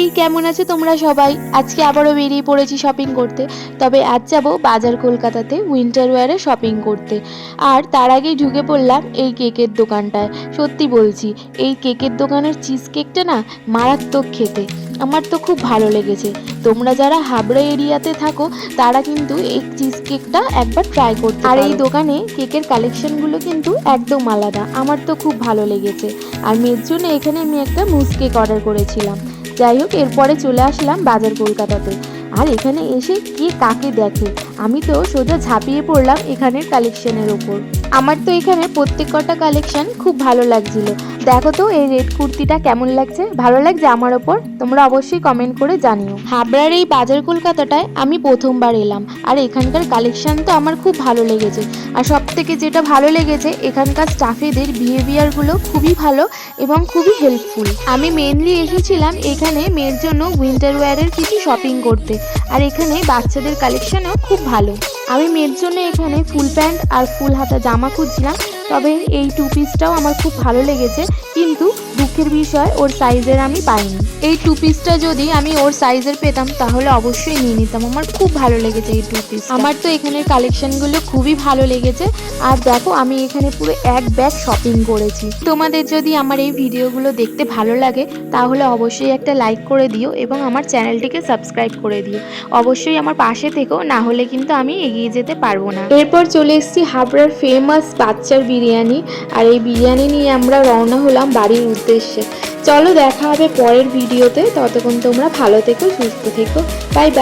High, কেমন আছো তোমরা সবাই? আজকে আবারও বেরিয়ে পড়েছি শপিং করতে। তবে আজ যাব বাজার কলকাতাতে উইন্টার ওয়্যারে শপিং করতে। আর তার আগেই ঢুকে পড়লাম এই কেকের দোকানটায়। সত্যি বলছি, এই কেকের দোকানের চিজ কেকটা না মারাত্মক খেতে। আমার তো খুব ভালো লেগেছে। তোমরা যারা হাবড়া এরিয়াতে থাকো তারা কিন্তু এই চিজ কেকটা একবার ট্রাই করতে পারো। আর এই দোকানে কেকের কালেকশনগুলো কিন্তু একদম আলাদা। আমার তো খুব ভালো লেগেছে। আর মেয়ের জন্য এখানে আমি একটা মুস কেক অর্ডার করেছিলাম। যাই হোক, এরপরে চলে আসলাম বাজার কলকাতাতে। আর এখানে এসে কে কাকে দেখে, আমি তো সোজা ঝাঁপিয়ে পড়লাম এখানের কালেকশনের ওপর। আমার তো এখানে প্রত্যেক কটা কালেকশন খুব ভালো লাগছিল। দেখো তো এই রেড কুর্তিটা কেমন লাগছে, ভালো লাগছে আমার ওপর? তোমরা অবশ্যই কমেন্ট করে জানিও। হাবড়ার এই বাজার কলকাতাটায় আমি প্রথমবার এলাম, আর এখানকার কালেকশন তো আমার খুব ভালো লেগেছে। আর সব থেকে যেটা ভালো লেগেছে, এখানকার স্টাফেদের বিহেভিয়ারগুলো খুবই ভালো এবং খুবই হেল্পফুল। আমি মেনলি এসেছিলাম এখানে মেয়ের জন্য উইন্টার ওয়্যারের কিছু শপিং করতে। আর এখানে বাচ্চাদের কালেকশনও খুব ভালো। আমি মেয়ের জন্য এখানে ফুল প্যান্ট আর ফুল হাতা জামা খুঁজছিলাম। তবে এই টু পিসটাও আমার খুব ভালো লেগেছে, কিন্তু দুঃখের বিষয় ওর সাইজের আমি পাইনি। এই টু পিসটা যদি আমি ওর সাইজের পেতাম তাহলে অবশ্যই নিয়ে নিতাম। আমার খুব ভালো লেগেছে এই টু পিস। আমার তো এখানের কালেকশনগুলো খুবই ভালো লেগেছে। আর দেখো, আমি এখানে পুরো এক ব্যাগ শপিং করেছি। তোমাদের যদি আমার এই ভিডিওগুলো দেখতে ভালো লাগে তাহলে অবশ্যই একটা লাইক করে দিও এবং আমার চ্যানেলটিকে সাবস্ক্রাইব করে দিও। অবশ্যই আমার পাশে থেকো, না হলে কিন্তু আমি এগিয়ে যেতে পারবো না। এরপর চলে এসেছি হাবড়ার ফেমাস বাচ্চার বিরিয়ানি। আর এই বিরিয়ানি নিয়ে আমরা রওনা হলাম বাড়ির উদ্দেশ্যে। চলো, দেখা হবে পরের ভিডিওতে। ততক্ষণ তোমরা ভালো থেকো, সুস্থ থেকো। Bye bye.